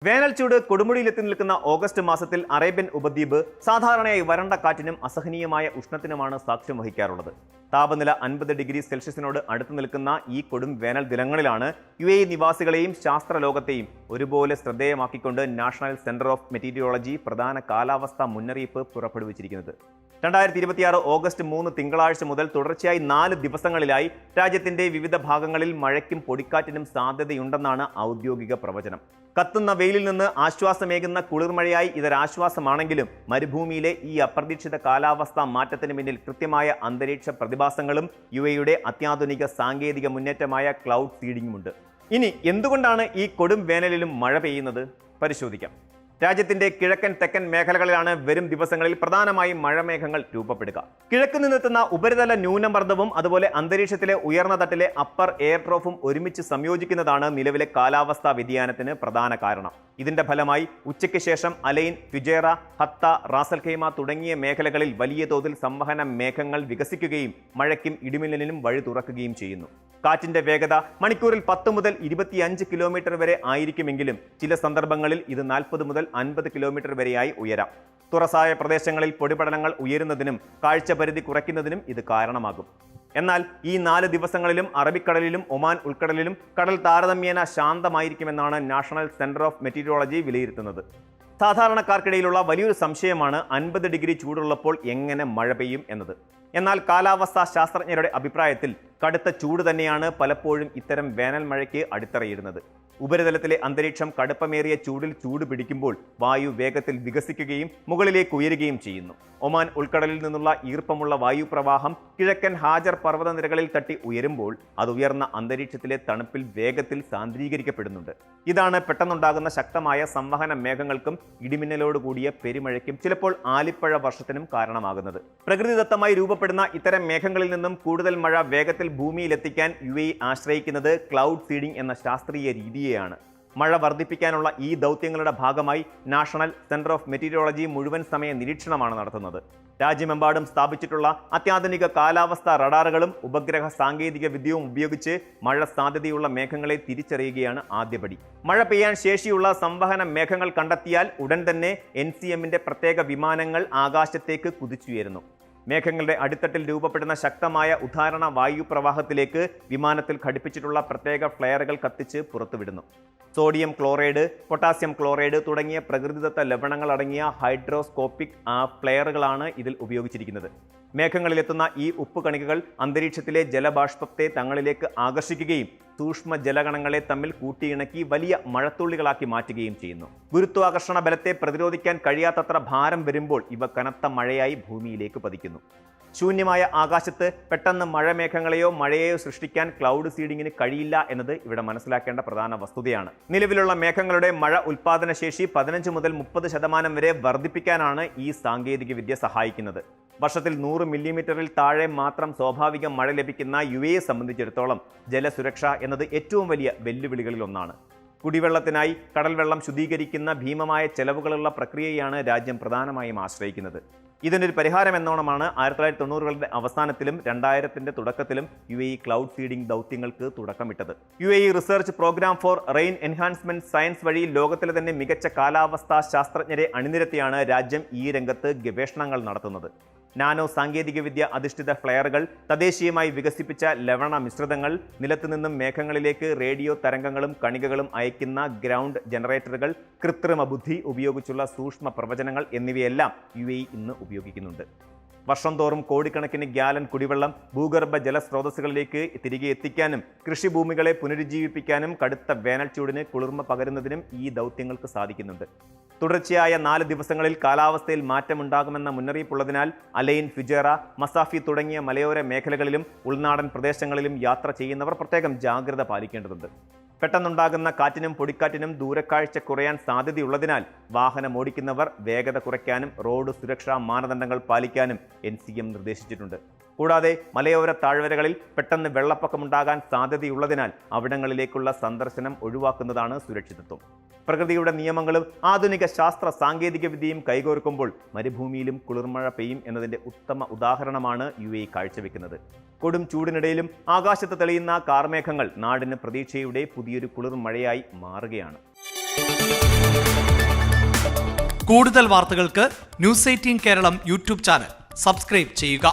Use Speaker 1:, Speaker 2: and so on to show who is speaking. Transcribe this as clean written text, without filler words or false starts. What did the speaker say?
Speaker 1: വേനൽ ചൂട് കൊടുമുടിയിലെത്തി നിൽക്കുന്ന ഓഗസ്റ്റ് മാസത്തിൽ അറേബ്യൻ ഉപദ്വീപ് സാധാരണയായി വരണ്ട കാറ്റിനും അസഹനീയമായ ഉഷ്ണത്തിനുമാണ് സാക്ഷ്യം വഹിക്കാറുള്ളത്. താപനില 50 ഡിഗ്രി സെൽഷ്യസിനോട് അടുത്ത് നിൽക്കുന്ന ഈ കൊടും വേനൽ ദിനങ്ങളിലാണ് UAE നിവാസികളെയും ശാസ്ത്രലോകത്തെയും ഒരുപോലെ ശ്രദ്ധേയമാക്കിക്കൊണ്ട് നാഷണൽ സെന്റർ ഓഫ് മെറ്റീരിയോളജി പ്രധാന കാലാവസ്ഥാ മുന്നറിയിപ്പ് പുറപ്പെടുവിച്ചിരിക്കുന്നത്. 2026 ഓഗസ്റ്റ് 3 തിങ്കളാഴ്ച മുതൽ തുടർച്ചയായി 4 ദിവസങ്ങളിലായി രാജ്യത്തിന്റെ വിവിധ ഭാഗങ്ങളിൽ മഴയ്ക്കും പൊടിക്കാറ്റിനും സാധ്യതയുണ്ടെന്നാണ് ഔദ്യോഗിക പ്രവചനം. കത്തുന്ന വെയിലിൽ നിന്ന് ആശ്വാസമേകുന്ന കുളിർമഴയായി ഇതൊരാശ്വാസമാണെങ്കിലും മരുഭൂമിയിലെ ഈ അപ്രതീക്ഷിത കാലാവസ്ഥാ മാറ്റത്തിന് പിന്നിൽ കൃത്യമായ അന്തരീക്ഷ പ്രതിഭാസങ്ങളും UAEയുടെ അത്യാധുനിക സാങ്കേതിക മുന്നേറ്റമായ ക്ലൗഡ് സീഡിംഗുമുണ്ട്. ഇനി എന്തുകൊണ്ടാണ് ഈ കൊടും വേനലിലും മഴ പെയ്യുന്നത്? പരിശോധിക്കാം. രാജ്യത്തിന്റെ കിഴക്കൻ തെക്കൻ മേഖലകളിലാണ് വരും ദിവസങ്ങളിൽ പ്രധാനമായും മഴമേഘങ്ങൾ രൂപപ്പെടുക. കിഴക്ക് നിന്നെത്തുന്ന ഉപരിതല ന്യൂനമർദ്ദവും അതുപോലെ അന്തരീക്ഷത്തിലെ ഉയർന്ന തട്ടിലെ അപ്പർ എയർ ട്രോഫും ഒരുമിച്ച് സംയോജിക്കുന്നതാണ് നിലവിലെ കാലാവസ്ഥാ വ്യതിയാനത്തിന് പ്രധാന കാരണം. ഇതിന്റെ ഫലമായി ഉച്ചയ്ക്ക് ശേഷം അലൈൻ, ഫുജൈറ, ഹത്ത, റാസൽ ഖൈമ തുടങ്ങിയ മേഖലകളിൽ വലിയ തോതിൽ സംവഹന മേഘങ്ങൾ വികസിക്കുകയും മഴയ്ക്കും ഇടിമിന്നലിനും വഴി തുറക്കുകയും ചെയ്യുന്നു. കാറ്റിന്റെ വേഗത മണിക്കൂറിൽ 10 മുതൽ 25 കിലോമീറ്റർ വരെ ആയിരിക്കുമെങ്കിലും ചില സന്ദർഭങ്ങളിൽ ഇത് 40 മുതൽ 50 കിലോമീറ്റർ വരെയായി ഉയരാം. തുറസായ പ്രദേശങ്ങളിൽ പൊടിപടലങ്ങൾ ഉയരുന്നതിനും കാഴ്ചപരിധി കുറയ്ക്കുന്നതിനും ഇത് കാരണമാകും. എന്നാൽ ഈ 4 ദിവസങ്ങളിലും അറബിക്കടലിലും ഒമാൻ ഉൾക്കടലിലും കടൽ താരതമ്യേന ശാന്തമായിരിക്കുമെന്നാണ് നാഷണൽ സെന്റർ ഓഫ് മെറ്റീരിയോളജി വിലയിരുത്തുന്നത്. സാധാരണക്കാർക്കിടയിലുള്ള വലിയൊരു സംശയമാണ് 50 ഡിഗ്രി ചൂടുള്ളപ്പോൾ എങ്ങനെ മഴ പെയ്യും എന്നത്. എന്നാൽ കാലാവസ്ഥാ ശാസ്ത്രജ്ഞരുടെ അഭിപ്രായത്തിൽ കടുത്ത ചൂട് തന്നെയാണ് പലപ്പോഴും ഇത്തരം വേനൽ മഴയ്ക്ക് അടിത്തറയിടുന്നത്. ഉപരിതലത്തിലെ അന്തരീക്ഷം കടുപ്പമേറിയ ചൂടിൽ ചൂട് പിടിക്കുമ്പോൾ വായു വേഗത്തിൽ വികസിക്കുകയും മുകളിലേക്ക് ഉയരുകയും ചെയ്യുന്നു. ഒമാൻ ഉൾക്കടലിൽ നിന്നുള്ള ഈർപ്പമുള്ള വായുപ്രവാഹം കിഴക്കൻ ഹാജർ പർവ്വതനിരകളിൽ തട്ടി ഉയരുമ്പോൾ അത് ഉയർന്ന അന്തരീക്ഷത്തിലെ തണുപ്പിൽ വേഗത്തിൽ സാന്ദ്രീകരിക്കപ്പെടുന്നുണ്ട്. ഇതാണ് പെട്ടെന്നുണ്ടാകുന്ന ശക്തമായ സംവഹന മേഘങ്ങൾക്കും ഇടിമിന്നലോട് കൂടിയ പെരുമഴയ്ക്കും ചിലപ്പോൾ ആലിപ്പഴ വർഷത്തിനും കാരണമാകുന്നത്. പ്രകൃതിദത്തമായി രൂപപ്പെടുന്ന ഇത്തരം മേഘങ്ങളിൽ നിന്നും കൂടുതൽ മഴ വേഗത്തിൽ ഭൂമിയിലെത്തിക്കാൻ UAE ആശ്രയിക്കുന്നത് ക്ലൗഡ് സീഡിംഗ് എന്ന ശാസ്ത്രീയ രീതിയെയാണ്. മഴ വർദ്ധിപ്പിക്കാനുള്ള ഈ ദൗത്യങ്ങളുടെ ഭാഗമായി നാഷണൽ സെന്റർ ഓഫ് മെറ്റീരിയോളജി മുഴുവൻ സമയ നിരീക്ഷണമാണ് നടത്തുന്നത്. രാജ്യമെമ്പാടും സ്ഥാപിച്ചിട്ടുള്ള അത്യാധുനിക കാലാവസ്ഥാ റഡാറുകളും ഉപഗ്രഹ സാങ്കേതിക വിദ്യയും ഉപയോഗിച്ച് മഴ സാധ്യതയുള്ള മേഘങ്ങളെ തിരിച്ചറിയുകയാണ് ആദ്യപടി. മഴ പെയ്യാൻ ശേഷിയുള്ള സംവഹന മേഘങ്ങൾ കണ്ടെത്തിയാൽ ഉടൻ തന്നെ NCMന്റെ പ്രത്യേക വിമാനങ്ങൾ ആകാശത്തേക്ക് കുതിച്ചുയരുന്നു. മേഘങ്ങളുടെ അടിത്തട്ടിൽ രൂപപ്പെടുന്ന ശക്തമായ ഉദാഹരണ വായുപ്രവാഹത്തിലേക്ക് വിമാനത്തിൽ ഘടിപ്പിച്ചിട്ടുള്ള പ്രത്യേക ഫ്ലെയറുകൾ കത്തിച്ച് പുറത്തുവിടുന്നു. സോഡിയം ക്ലോറൈഡ്, പൊട്ടാസ്യം ക്ലോറൈഡ് തുടങ്ങിയ പ്രകൃതിദത്ത ലവണങ്ങൾ അടങ്ങിയ ഹൈഡ്രോസ്കോപ്പിക് ഫ്ലെയറുകളാണ് ഇതിൽ ഉപയോഗിച്ചിരിക്കുന്നത്. മേഘങ്ങളിലെത്തുന്ന ഈ ഉപ്പുകണികകൾ അന്തരീക്ഷത്തിലെ ജലബാഷ്പത്തെ തങ്ങളിലേക്ക് ആകർഷിക്കുകയും സൂക്ഷ്മ ജലകണങ്ങളെ തമ്മിൽ കൂട്ടിയിണക്കി വലിയ മഴത്തുള്ളികളാക്കി മാറ്റുകയും ചെയ്യുന്നു. ഗുരുത്വാകർഷണ ബലത്തെ പ്രതിരോധിക്കാൻ കഴിയാത്തത്ര ഭാരം വരുമ്പോൾ ഇവ കനത്ത മഴയായി ഭൂമിയിലേക്ക് പതിക്കുന്നു. ശൂന്യമായ ആകാശത്ത് പെട്ടെന്ന് മഴമേഘങ്ങളെയോ മഴയെയോ സൃഷ്ടിക്കാൻ ക്ലൗഡ് സീഡിങ്ങിന് കഴിയില്ല എന്നത് ഇവിടെ മനസ്സിലാക്കേണ്ട പ്രധാന വസ്തുതയാണ്. നിലവിലുള്ള മേഘങ്ങളുടെ മഴ ഉൽപാദന ശേഷി 15 മുതൽ 30% വരെ വർദ്ധിപ്പിക്കാനാണ് ഈ സാങ്കേതിക വിദ്യ സഹായിക്കുന്നത്. വർഷത്തിൽ 100 മില്ലിമീറ്ററിൽ താഴെ മാത്രം സ്വാഭാവിക മഴ ലഭിക്കുന്ന UAE സംബന്ധിച്ചിടത്തോളം ജലസുരക്ഷ എന്നത് ഏറ്റവും വലിയ വെല്ലുവിളികളിൽ ഒന്നാണ്. കുടിവെള്ളത്തിനായി കടൽവെള്ളം ശുദ്ധീകരിക്കുന്ന ഭീമമായ ചെലവുകളുള്ള പ്രക്രിയയാണ് രാജ്യം പ്രധാനമായും ആശ്രയിക്കുന്നത്. ഇതിനൊരു പരിഹാരം എന്നോണമാണ് 1990കളുടെ അവസാനത്തിലും 2000ന്റെ തുടക്കത്തിലും UAE ക്ലൗഡ് സീഡിംഗ് ദൗത്യങ്ങൾക്ക് തുടക്കമിട്ടത്. UAE Research Program for Rain Enhancement Science വഴി ലോകത്തിലെ തന്നെ മികച്ച കാലാവസ്ഥാ ശാസ്ത്രജ്ഞരെ അണിനിരത്തിയാണ് രാജ്യം ഈ രംഗത്ത് ഗവേഷണങ്ങൾ നടത്തുന്നത്. നാനോ സാങ്കേതികവിദ്യ അധിഷ്ഠിത ഫ്ലെയറുകൾ, തദ്ദേശീയമായി വികസിപ്പിച്ച ലവണ മിശ്രിതങ്ങൾ, നിലത്തുനിന്നും മേഘങ്ങളിലേക്ക് റേഡിയോ തരംഗങ്ങളും കണികകളും അയക്കുന്ന ഗ്രൗണ്ട് ജനറേറ്ററുകൾ, കൃത്രിമ ബുദ്ധി ഉപയോഗിച്ചുള്ള സൂക്ഷ്മ പ്രവചനങ്ങൾ എന്നിവയെല്ലാം UAE ഇന്ന് ഉപയോഗിക്കുന്നുണ്ട്. വർഷം തോറും കോടിക്കണക്കിന് ഗ്യാലൻ കുടിവെള്ളം ഭൂഗർഭ ജലസ്രോതസ്സുകളിലേക്ക് തിരികെ എത്തിക്കാനും കൃഷിഭൂമികളെ പുനരുജ്ജീവിപ്പിക്കാനും കടുത്ത വേനൽ ചൂടിന് കുളിർമ പകരുന്നതിനും ഈ ദൗത്യങ്ങൾക്ക് സാധിക്കുന്നുണ്ട്. തുടർച്ചയായ 4 ദിവസങ്ങളിൽ കാലാവസ്ഥയിൽ മാറ്റമുണ്ടാകുമെന്ന മുന്നറിയിപ്പുള്ളതിനാൽ അലൈൻ, ഫുജൈറ, മസാഫി തുടങ്ങിയ മലയോര മേഖലകളിലും ഉൾനാടൻ പ്രദേശങ്ങളിലും യാത്ര ചെയ്യുന്നവർ പ്രത്യേകം ജാഗ്രത പാലിക്കേണ്ടതുണ്ട്. പെട്ടെന്നുണ്ടാകുന്ന കാറ്റിനും പൊടിക്കാറ്റിനും ദൂരക്കാഴ്ച കുറയാൻ സാധ്യതയുള്ളതിനാൽ വാഹനമോടിക്കുന്നവർ വേഗത കുറയ്ക്കാനും റോഡ് സുരക്ഷാ മാനദണ്ഡങ്ങൾ പാലിക്കാനും NCM നിർദ്ദേശിച്ചിട്ടുണ്ട്. കൂടാതെ മലയോര താഴ്വരകളിൽ പെട്ടെന്ന് വെള്ളപ്പൊക്കമുണ്ടാകാൻ സാധ്യതയുള്ളതിനാൽ അവിടങ്ങളിലേക്കുള്ള സന്ദർശനം ഒഴിവാക്കുന്നതാണ് സുരക്ഷിതത്വം. പ്രകൃതിയുടെ നിയമങ്ങളും ആധുനിക ശാസ്ത്ര സാങ്കേതിക വിദ്യയും കൈകോർക്കുമ്പോൾ മരുഭൂമിയിലും കുളിർമഴ പെയ്യും എന്നതിന്റെ ഉത്തമ ഉദാഹരണമാണ് UAE കാഴ്ചവെക്കുന്നത്. കൊടും ചൂടിനിടയിലും ആകാശത്ത് തെളിയുന്ന കാർമേഘങ്ങൾ നാടിന് പ്രതീക്ഷയുടെ പുതിയൊരു കുളിർമഴയായി മാറുകയാണ്.
Speaker 2: കൂടുതൽ വാർത്തകൾക്ക് News 18 Keralam YouTube channel subscribe ചെയ്യുക.